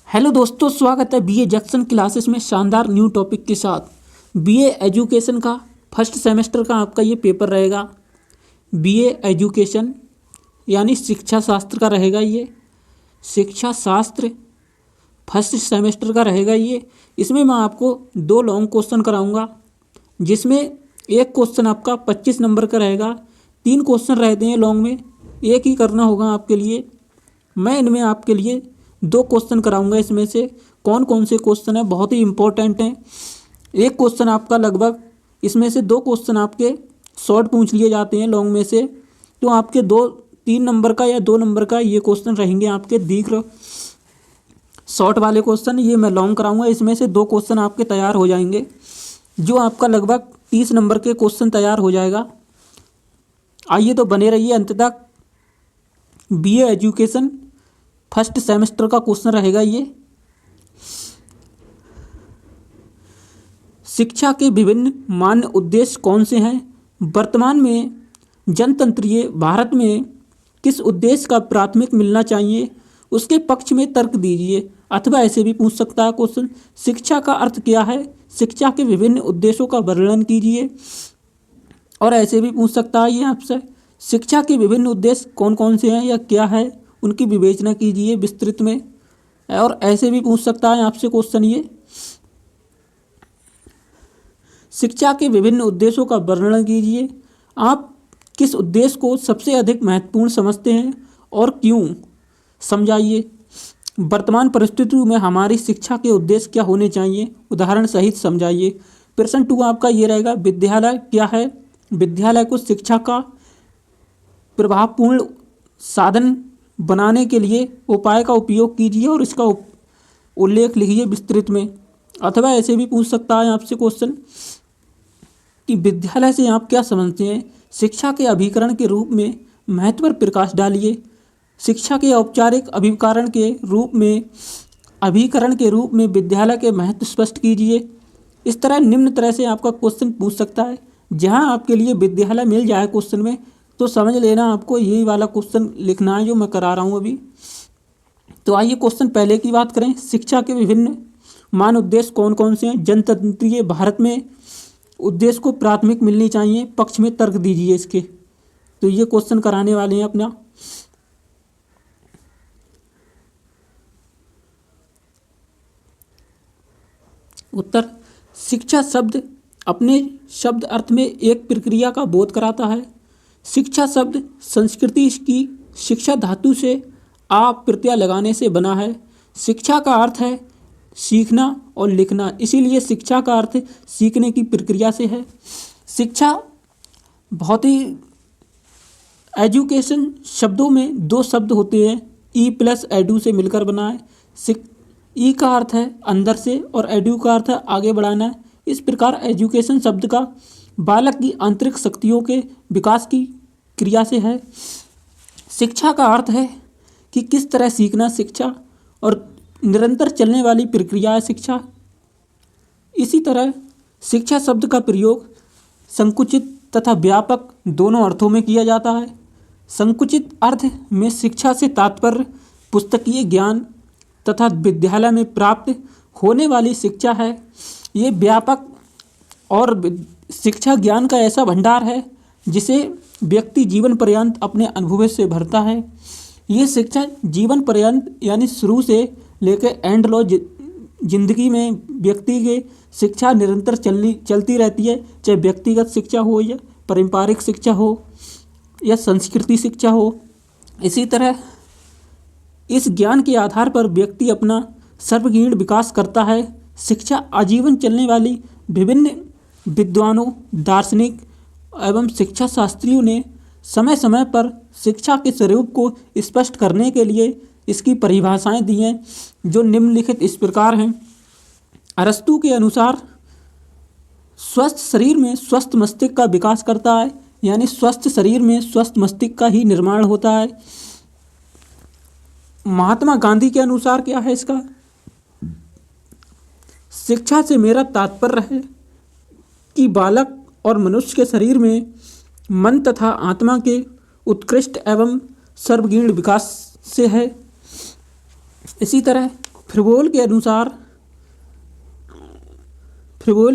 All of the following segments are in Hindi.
हेलो दोस्तों, स्वागत है बीए जंक्शन क्लासेस में शानदार न्यू टॉपिक के साथ। बीए एजुकेशन का फर्स्ट सेमेस्टर का आपका ये पेपर रहेगा। बीए एजुकेशन यानी शिक्षा शास्त्र का रहेगा ये। शिक्षा शास्त्र फर्स्ट सेमेस्टर का रहेगा ये। इसमें मैं आपको 2 लॉन्ग क्वेश्चन कराऊंगा, जिसमें एक क्वेश्चन आपका 25 नंबर का रहेगा। 3 क्वेश्चन रहते हैं लॉन्ग में, एक ही करना होगा आपके लिए। मैं इनमें आपके लिए 2 क्वेश्चन कराऊंगा। इसमें से कौन कौन से क्वेश्चन है बहुत ही इंपॉर्टेंट हैं। एक क्वेश्चन आपका लगभग, इसमें से 2 क्वेश्चन आपके शॉर्ट पूछ लिए जाते हैं लॉन्ग में से। तो आपके 3 नंबर का या 2 नंबर का ये क्वेश्चन रहेंगे आपके दीर्घ शॉर्ट वाले क्वेश्चन। ये मैं लॉन्ग कराऊंगा। इसमें से 2 क्वेश्चन आपके तैयार हो जाएंगे, जो आपका लगभग 30 नंबर के क्वेश्चन तैयार हो जाएगा। आइए तो बने रहिए अंत तक। बीए एजुकेशन फर्स्ट सेमेस्टर का क्वेश्चन रहेगा ये। शिक्षा के विभिन्न मान्य उद्देश्य कौन से हैं? वर्तमान में जनतंत्रीय भारत में किस उद्देश्य का प्राथमिक मिलना चाहिए? उसके पक्ष में तर्क दीजिए। अथवा ऐसे भी पूछ सकता है क्वेश्चन, शिक्षा का अर्थ क्या है? शिक्षा के विभिन्न उद्देश्यों का वर्णन कीजिए। और ऐसे भी पूछ सकता है ये आपसे, शिक्षा के विभिन्न उद्देश्य कौन कौन से हैं या क्या है, उनकी विवेचना कीजिए विस्तृत में। और ऐसे भी पूछ सकता है आपसे क्वेश्चन ये, शिक्षा के विभिन्न उद्देश्यों का वर्णन कीजिए। आप किस उद्देश्य को सबसे अधिक महत्वपूर्ण समझते हैं और क्यों? समझाइए। वर्तमान परिस्थितियों में हमारी शिक्षा के उद्देश्य क्या होने चाहिए, उदाहरण सहित समझाइए। प्रश्न 2 आपका ये रहेगा, विद्यालय क्या है? विद्यालय को शिक्षा का प्रभावपूर्ण साधन बनाने के लिए उपाय का उपयोग कीजिए और इसका उल्लेख लिखिए विस्तृत में। अथवा ऐसे भी पूछ सकता है आपसे क्वेश्चन कि विद्यालय से आप क्या समझते हैं? शिक्षा के अभिकरण के रूप में महत्व पर प्रकाश डालिए। शिक्षा के औपचारिक अभिकरण के रूप में विद्यालय के महत्व स्पष्ट कीजिए। इस तरह निम्न तरह से आपका क्वेश्चन पूछ सकता है। जहां आपके लिए विद्यालय मिल जाए क्वेश्चन में, तो समझ लेना आपको यही वाला क्वेश्चन लिखना है जो मैं करा रहा हूँ अभी। तो आइए क्वेश्चन पहले की बात करें, शिक्षा के विभिन्न मान उद्देश्य कौन कौन से हैं? जनतंत्रीय भारत में उद्देश्य को प्राथमिक मिलनी चाहिए, पक्ष में तर्क दीजिए इसके। तो ये क्वेश्चन कराने वाले हैं अपना। उत्तर, शिक्षा शब्द अपने शब्द अर्थ में एक प्रक्रिया का बोध कराता है। शिक्षा शब्द संस्कृति की शिक्षा धातु से आ प्रत्यय लगाने से बना है। शिक्षा का अर्थ है सीखना और लिखना, इसीलिए शिक्षा का अर्थ सीखने की प्रक्रिया से है। शिक्षा बहुत ही, एजुकेशन शब्दों में 2 शब्द होते हैं, ई प्लस एडू से मिलकर बना है। ई का अर्थ है अंदर से और एडू का अर्थ है आगे बढ़ाना है। इस प्रकार एजुकेशन शब्द का बालक की आंतरिक शक्तियों के विकास की क्रिया से है। शिक्षा का अर्थ है कि किस तरह सीखना, शिक्षा और निरंतर चलने वाली प्रक्रिया है शिक्षा। इसी तरह शिक्षा शब्द का प्रयोग संकुचित तथा व्यापक दोनों अर्थों में किया जाता है। संकुचित अर्थ में शिक्षा से तात्पर्य पुस्तकीय ज्ञान तथा विद्यालय में प्राप्त होने वाली शिक्षा है। ये व्यापक और शिक्षा ज्ञान का ऐसा भंडार है जिसे व्यक्ति जीवन पर्यंत अपने अनुभव से भरता है। ये शिक्षा जीवन पर्यंत यानी शुरू से लेकर एंड लो जिंदगी में व्यक्ति के शिक्षा निरंतर चलती रहती है, चाहे व्यक्तिगत शिक्षा हो या पारंपरिक शिक्षा हो या संस्कृति शिक्षा हो। इसी तरह इस ज्ञान के आधार पर व्यक्ति अपना सर्वगीण विकास करता है। शिक्षा आजीवन चलने वाली विभिन्न विद्वानों, दार्शनिक एवं शिक्षा शास्त्रियों ने समय समय पर शिक्षा के स्वरूप को स्पष्ट करने के लिए इसकी परिभाषाएं दी हैं, जो निम्नलिखित इस प्रकार हैं। अरस्तु के अनुसार स्वस्थ शरीर में स्वस्थ मस्तिष्क का विकास करता है, यानी स्वस्थ शरीर में स्वस्थ मस्तिष्क का ही निर्माण होता है। महात्मा गांधी के अनुसार क्या है इसका, शिक्षा से मेरा तात्पर्य है कि बालक और मनुष्य के शरीर में मन तथा आत्मा के उत्कृष्ट एवं सर्वगीण विकास से है। इसी तरह फ्रिवोल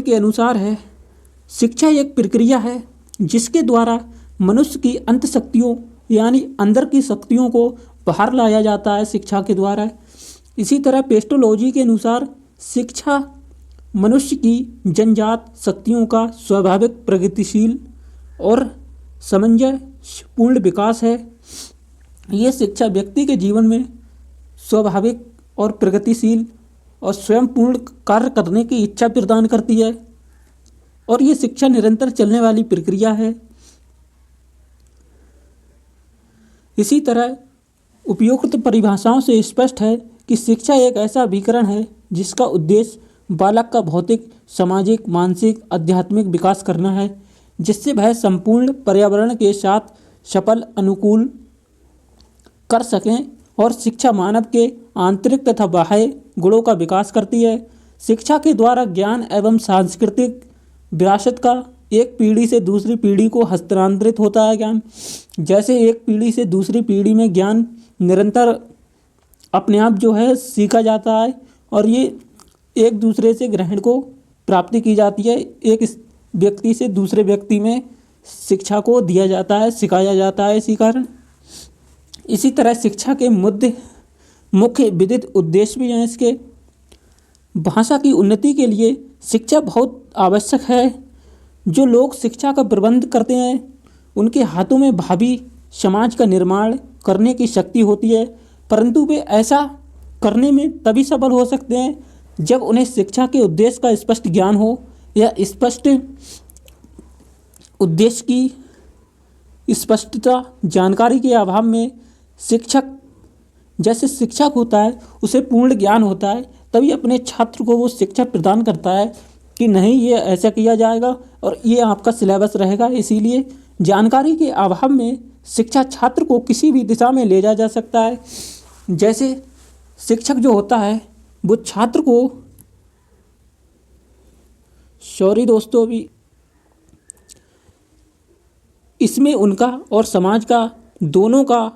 के अनुसार है, शिक्षा एक प्रक्रिया है जिसके द्वारा मनुष्य की अंत शक्तियों यानी अंदर की शक्तियों को बाहर लाया जाता है शिक्षा के द्वारा। इसी तरह पेस्टोलॉजी के अनुसार शिक्षा मनुष्य की जन्मजात शक्तियों का स्वाभाविक प्रगतिशील और सामंजस्यपूर्ण विकास है। यह शिक्षा व्यक्ति के जीवन में स्वाभाविक और प्रगतिशील और स्वयं पूर्ण कार्य करने की इच्छा प्रदान करती है और ये शिक्षा निरंतर चलने वाली प्रक्रिया है। इसी तरह उपयुक्त परिभाषाओं से स्पष्ट है कि शिक्षा एक ऐसा अभिकरण है जिसका उद्देश्य बालक का भौतिक, सामाजिक, मानसिक, आध्यात्मिक विकास करना है, जिससे वह संपूर्ण पर्यावरण के साथ सफल अनुकूल कर सकें। और शिक्षा मानव के आंतरिक तथा बाह्य गुणों का विकास करती है। शिक्षा के द्वारा ज्ञान एवं सांस्कृतिक विरासत का एक पीढ़ी से दूसरी पीढ़ी को हस्तांतरित होता है ज्ञान। जैसे एक पीढ़ी से दूसरी पीढ़ी में ज्ञान निरंतर अपने आप जो है सीखा जाता है और ये एक दूसरे से ग्रहण को प्राप्ति की जाती है। एक व्यक्ति से दूसरे व्यक्ति में शिक्षा को दिया जाता है, सिखाया जाता है इसी कारण। इसी तरह शिक्षा के मुख्य विदित उद्देश्य भी हैं इसके। भाषा की उन्नति के लिए शिक्षा बहुत आवश्यक है। जो लोग शिक्षा का प्रबंध करते हैं उनके हाथों में भावी समाज का निर्माण करने की शक्ति होती है, परंतु वे ऐसा करने में तभी सफल हो सकते हैं जब उन्हें शिक्षा के उद्देश्य का स्पष्ट ज्ञान हो या स्पष्ट उद्देश्य की स्पष्टता जानकारी के अभाव में शिक्षक होता है उसे पूर्ण ज्ञान होता है, तभी अपने छात्र को वो शिक्षा प्रदान करता है कि नहीं ये ऐसा किया जाएगा और ये आपका सिलेबस रहेगा। इसीलिए जानकारी के अभाव में शिक्षा छात्र को किसी भी दिशा में ले जा सकता है। जैसे शिक्षक जो होता है वो छात्र को भी इसमें उनका और समाज का दोनों का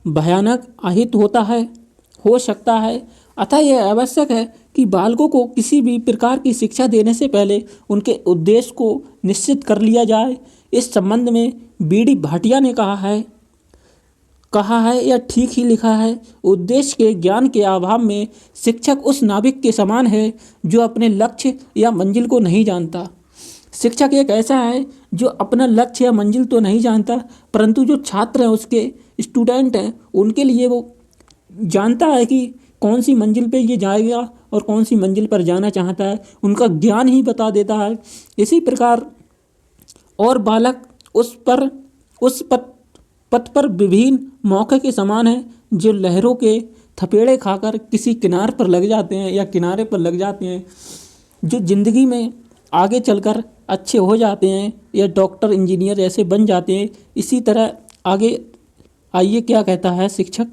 भयानक अहित हो सकता है। अतः यह आवश्यक है कि बालकों को किसी भी प्रकार की शिक्षा देने से पहले उनके उद्देश्य को निश्चित कर लिया जाए। इस संबंध में बीडी भाटिया ने कहा है या ठीक ही लिखा है, उद्देश्य के ज्ञान के अभाव में शिक्षक उस नाविक के समान है जो अपने लक्ष्य या मंजिल को नहीं जानता। शिक्षक एक ऐसा है जो अपना लक्ष्य या मंजिल तो नहीं जानता, परंतु जो छात्र हैं उसके स्टूडेंट हैं उनके लिए वो जानता है कि कौन सी मंजिल पे ये जाएगा और कौन सी मंजिल पर जाना चाहता है, उनका ज्ञान ही बता देता है। इसी प्रकार और बालक उस पथ पर विभिन्न मौके के समान है जो लहरों के थपेड़े खाकर किसी किनारे पर लग जाते हैं, जो जिंदगी में आगे चलकर अच्छे हो जाते हैं या डॉक्टर, इंजीनियर ऐसे बन जाते हैं। इसी तरह आगे आइए क्या कहता है शिक्षक।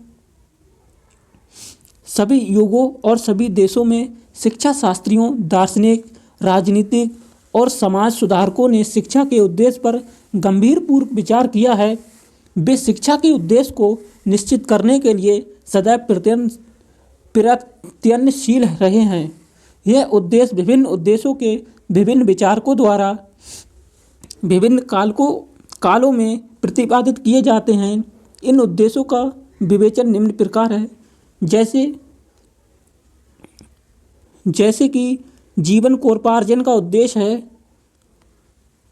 सभी युगों और सभी देशों में शिक्षा शास्त्रियों, दार्शनिक, राजनीतिक और समाज सुधारकों ने शिक्षा के उद्देश्य पर गंभीरपूर्वक विचार किया है। वे शिक्षा के उद्देश्य को निश्चित करने के लिए सदैव प्रयत्नशील रहे हैं। यह उद्देश्य विभिन्न उद्देश्यों के विभिन्न विचारकों द्वारा विभिन्न कालों में प्रतिपादित किए जाते हैं। इन उद्देश्यों का विवेचन निम्न प्रकार है, जैसे कि जीवन कोर्पार्जन का उद्देश्य है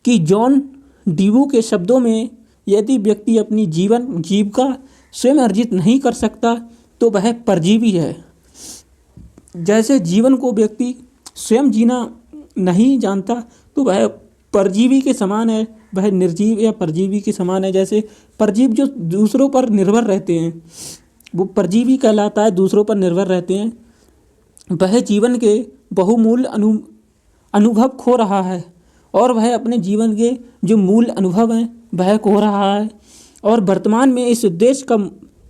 कि जॉन डीवू के शब्दों में, यदि व्यक्ति अपनी जीविका स्वयं अर्जित नहीं कर सकता तो वह परजीवी है। जैसे जीवन को व्यक्ति स्वयं जीना नहीं जानता तो वह परजीवी के समान है, वह निर्जीव या परजीवी के समान है। जैसे परजीव जो दूसरों पर निर्भर रहते हैं वो परजीवी कहलाता है, दूसरों पर निर्भर रहते हैं। वह जीवन के बहुमूल्य अनुभव खो रहा है और वह अपने जीवन के जो मूल अनुभव हैं वह खो रहा है। और वर्तमान में इस उद्देश्य का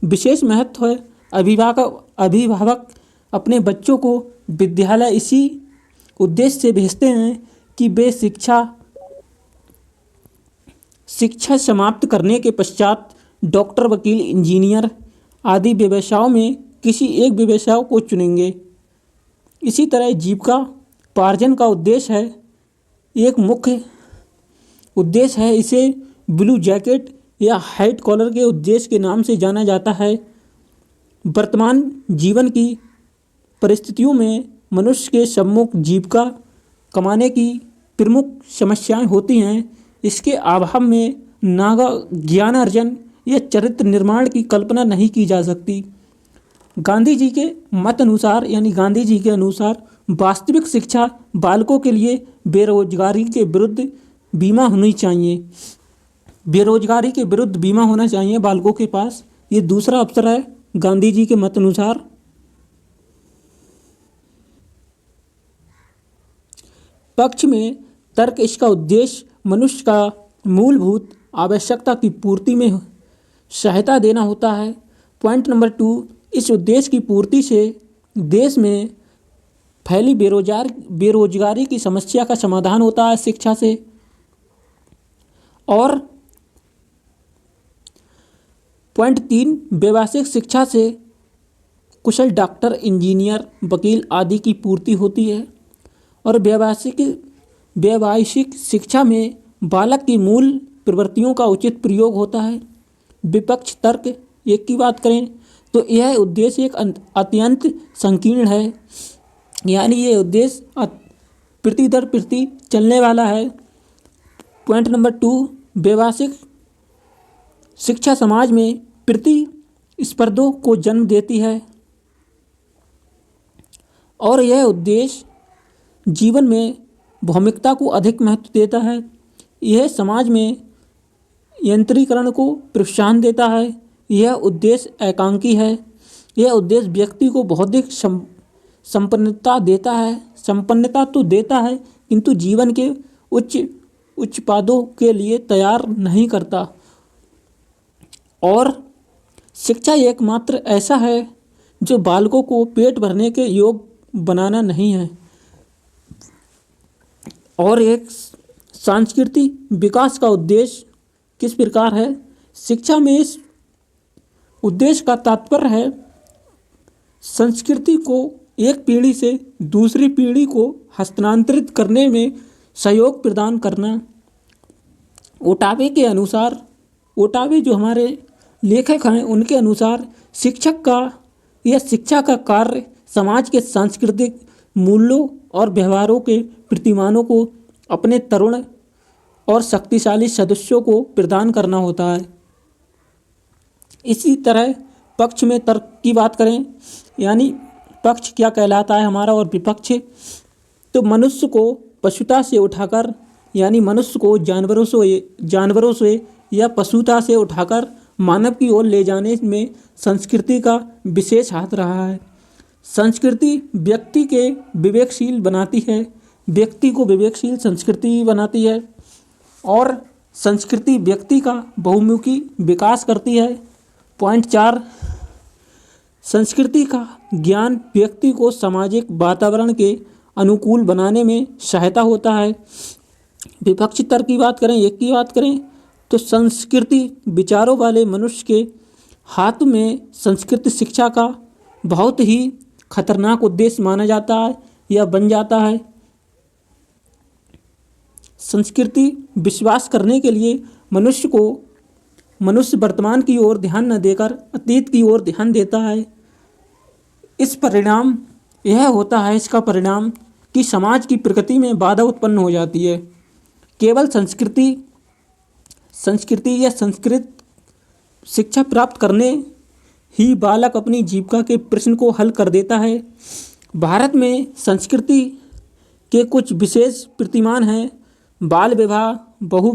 विशेष महत्व है। अभिभावक अपने बच्चों को विद्यालय इसी उद्देश्य से भेजते हैं कि वे शिक्षा समाप्त करने के पश्चात डॉक्टर, वकील, इंजीनियर आदि व्यवसायों में किसी एक व्यवसाय को चुनेंगे। इसी तरह जीविकोपार्जन का उद्देश्य है, एक मुख्य उद्देश्य है। इसे ब्लू जैकेट या व्हाइट कॉलर के उद्देश्य के नाम से जाना जाता है। वर्तमान जीवन की परिस्थितियों में मनुष्य के सम्मुख जीविका कमाने की प्रमुख समस्याएं होती हैं। इसके अभाव में नागा ज्ञान अर्जन या चरित्र निर्माण की कल्पना नहीं की जा सकती। गांधी जी के मत अनुसार यानी गांधी जी के अनुसार वास्तविक शिक्षा बालकों के लिए बेरोजगारी के विरुद्ध बीमा होनी चाहिए। बेरोजगारी के विरुद्ध बीमा होना चाहिए बालकों के पास। ये दूसरा अवसर है गांधी जी के मत अनुसार। पक्ष में तर्क, इसका उद्देश्य मनुष्य का मूलभूत आवश्यकता की पूर्ति में सहायता देना होता है। पॉइंट नंबर 2, इस उद्देश्य की पूर्ति से देश में फैली बेरोजगारी की समस्या का समाधान होता है शिक्षा से। और पॉइंट 3, व्यावसायिक शिक्षा से कुशल डॉक्टर, इंजीनियर, वकील आदि की पूर्ति होती है। और व्यावसायिक शिक्षा में बालक की मूल प्रवृत्तियों का उचित प्रयोग होता है। विपक्ष तर्क एक की बात करें तो यह उद्देश्य एक अत्यंत संकीर्ण है, यानी ये उद्देश्य प्रति दर प्रति चलने वाला है। पॉइंट नंबर 2, व्यावसायिक शिक्षा समाज में प्रतिस्पर्धों को जन्म देती है और यह उद्देश्य जीवन में भौमिकता को अधिक महत्व देता है। यह समाज में यंत्रीकरण को प्रोत्साहन देता है। यह उद्देश्य एकांकी है। यह उद्देश्य व्यक्ति को बौद्धिक संपन्नता तो देता है किंतु जीवन के उच्च पदों के लिए तैयार नहीं करता। और शिक्षा एकमात्र ऐसा है जो बालकों को पेट भरने के योग्य बनाना नहीं है। और एक सांस्कृतिक विकास का उद्देश्य किस प्रकार है? शिक्षा में इस उद्देश्य का तात्पर्य है संस्कृति को एक पीढ़ी से दूसरी पीढ़ी को हस्तांतरित करने में सहयोग प्रदान करना। ओटावे जो हमारे लेखक हैं उनके अनुसार शिक्षा का कार्य समाज के सांस्कृतिक मूल्यों और व्यवहारों के प्रतिमानों को अपने तरुण और शक्तिशाली सदस्यों को प्रदान करना होता है। इसी तरह पक्ष में तर्क की बात करें, यानी पक्ष क्या कहलाता है हमारा और विपक्ष, तो मनुष्य को पशुता से उठाकर यानी मनुष्य को जानवरों से या पशुता से उठाकर मानव की ओर ले जाने में संस्कृति का विशेष हाथ रहा है। संस्कृति व्यक्ति के विवेकशील बनाती है, व्यक्ति को विवेकशील संस्कृति बनाती है और संस्कृति व्यक्ति का बहुमुखी विकास करती है। पॉइंट 4, संस्कृति का ज्ञान व्यक्ति को सामाजिक वातावरण के अनुकूल बनाने में सहायता होता है। विपक्षी तर्क की बात करें, एक की बात करें तो संस्कृति विचारों वाले मनुष्य के हाथ में संस्कृति शिक्षा का बहुत ही खतरनाक उद्देश्य माना जाता है या बन जाता है। संस्कृति विश्वास करने के लिए मनुष्य वर्तमान की ओर ध्यान न देकर अतीत की ओर ध्यान देता है। इसका परिणाम कि समाज की प्रगति में बाधा उत्पन्न हो जाती है। केवल संस्कृति या संस्कृत शिक्षा प्राप्त करने ही बालक अपनी जीविका के प्रश्न को हल कर देता है। भारत में संस्कृति के कुछ विशेष प्रतिमान हैं। बाल विवाह, बहु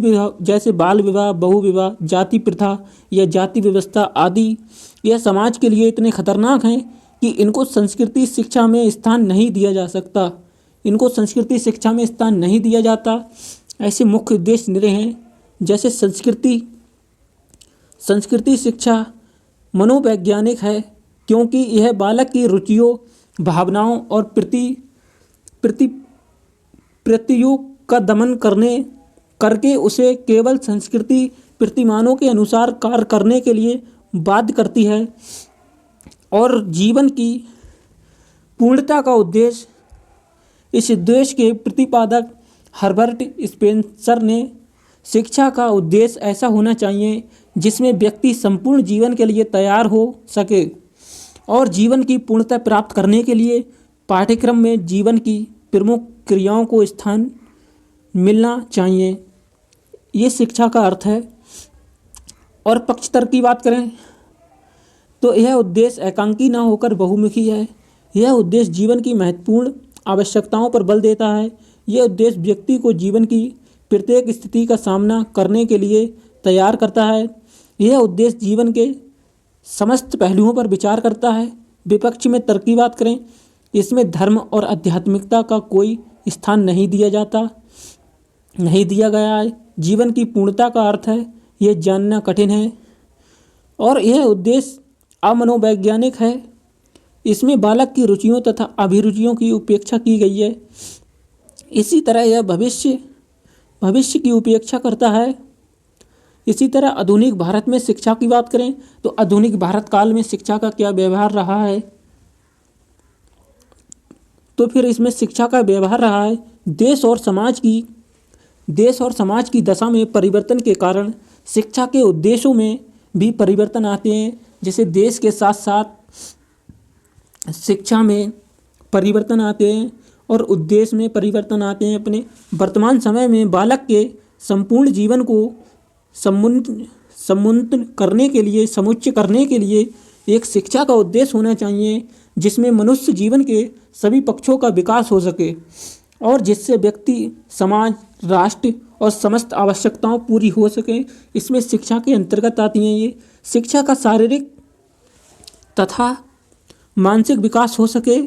विवाह, जाति प्रथा या जाति व्यवस्था आदि। यह समाज के लिए इतने खतरनाक हैं कि इनको संस्कृति शिक्षा में स्थान नहीं दिया जाता। ऐसे मुख्य उद्देश्य निरे हैं, जैसे संस्कृति शिक्षा मनोवैज्ञानिक है क्योंकि यह बालक की रुचियों, भावनाओं और प्रवृत्तियों का दमन करके उसे केवल संस्कृति प्रतिमानों के अनुसार कार्य करने के लिए बाध्य करती है। और जीवन की पूर्णता का उद्देश्य इस उद्देश्य के प्रतिपादक हर्बर्ट स्पेंसर ने शिक्षा का उद्देश्य ऐसा होना चाहिए जिसमें व्यक्ति संपूर्ण जीवन के लिए तैयार हो सके और जीवन की पूर्णता प्राप्त करने के लिए पाठ्यक्रम में जीवन की प्रमुख क्रियाओं को स्थान मिलना चाहिए। ये शिक्षा का अर्थ है। और पक्षतर की बात करें तो यह उद्देश्य एकांकी न होकर बहुमुखी है। यह उद्देश्य जीवन की महत्वपूर्ण आवश्यकताओं पर बल देता है। यह उद्देश्य व्यक्ति को जीवन की प्रत्येक स्थिति का सामना करने के लिए तैयार करता है। यह उद्देश्य जीवन के समस्त पहलुओं पर विचार करता है। विपक्ष में तर्क की बात करें, इसमें धर्म और आध्यात्मिकता का कोई स्थान नहीं दिया गया है। जीवन की पूर्णता का अर्थ है यह जानना कठिन है और यह उद्देश्य अमनोवैज्ञानिक है। इसमें बालक की रुचियों तथा अभिरुचियों की उपेक्षा की गई है। इसी तरह यह भविष्य की उपेक्षा करता है। इसी तरह आधुनिक भारत में शिक्षा की बात करें तो आधुनिक भारत काल में शिक्षा का क्या व्यवहार रहा है, तो फिर इसमें शिक्षा का व्यवहार रहा है देश और समाज की दशा में परिवर्तन के कारण शिक्षा के उद्देश्यों में भी परिवर्तन आते हैं। जैसे देश के साथ साथ शिक्षा में परिवर्तन आते हैं और उद्देश्य में परिवर्तन आते हैं। अपने वर्तमान समय में बालक के संपूर्ण जीवन को समुन्नत समुच्च करने के लिए एक शिक्षा का उद्देश्य होना चाहिए जिसमें मनुष्य जीवन के सभी पक्षों का विकास हो सके और जिससे व्यक्ति, समाज, राष्ट्र और समस्त आवश्यकताएं पूरी हो सके। इसमें शिक्षा के अंतर्गत आती हैं ये शिक्षा का शारीरिक तथा मानसिक विकास हो सके,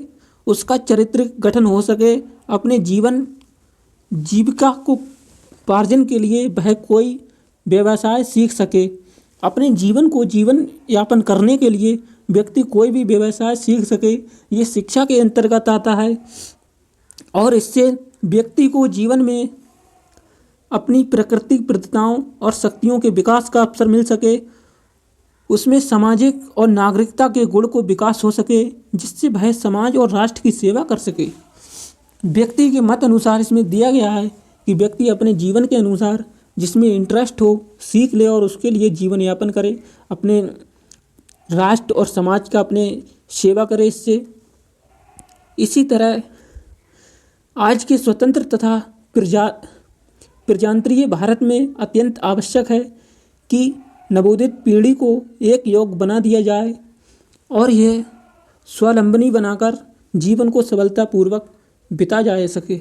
उसका चरित्र गठन हो सके, अपने जीविका को उपार्जन के लिए वह कोई व्यवसाय सीख सके। अपने जीवन को जीवन यापन करने के लिए व्यक्ति कोई भी व्यवसाय सीख सके, ये शिक्षा के अंतर्गत आता है और इससे व्यक्ति को जीवन में अपनी प्राकृतिक प्रतिताओं और शक्तियों के विकास का अवसर मिल सके, उसमें सामाजिक और नागरिकता के गुण को विकास हो सके जिससे वह समाज और राष्ट्र की सेवा कर सके। व्यक्ति के मत अनुसार इसमें दिया गया है कि व्यक्ति अपने जीवन के अनुसार जिसमें इंटरेस्ट हो सीख ले और उसके लिए जीवन यापन करे, अपने राष्ट्र और समाज का अपने सेवा करे इससे। इसी तरह आज के स्वतंत्र तथा प्रजातंत्रीय भारत में अत्यंत आवश्यक है कि नवोदित पीढ़ी को एक योग्य बना दिया जाए और यह स्वावलंबनी बनाकर जीवन को सबलतापूर्वक बिता जा सके।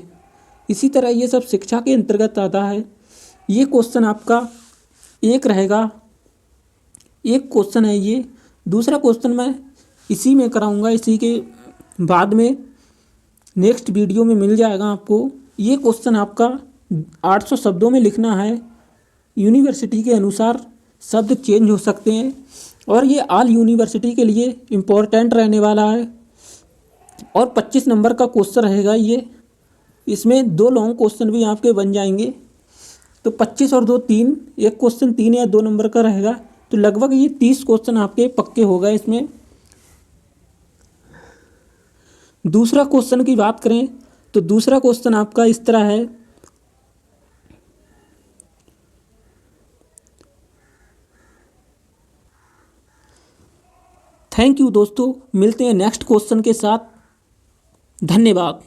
इसी तरह ये सब शिक्षा के अंतर्गत आता है। ये क्वेश्चन आपका एक रहेगा, एक क्वेश्चन है ये। दूसरा क्वेश्चन मैं इसी में कराऊंगा, इसी के बाद में नेक्स्ट वीडियो में मिल जाएगा आपको। ये क्वेश्चन आपका 800 शब्दों में लिखना है। यूनिवर्सिटी के अनुसार शब्द चेंज हो सकते हैं और ये ऑल यूनिवर्सिटी के लिए इम्पोर्टेंट रहने वाला है और 25 नंबर का क्वेश्चन रहेगा ये। इसमें 2 लॉन्ग क्वेश्चन भी आपके बन जाएंगे, तो 25 और 2 3, एक क्वेश्चन 3 या 2 नंबर का रहेगा, तो लगभग ये 30 क्वेश्चन आपके पक्के हो गए इसमें। दूसरा क्वेश्चन की बात करें तो दूसरा क्वेश्चन आपका इस तरह है, थैंक यू दोस्तों, मिलते हैं नेक्स्ट क्वेश्चन के साथ। धन्यवाद।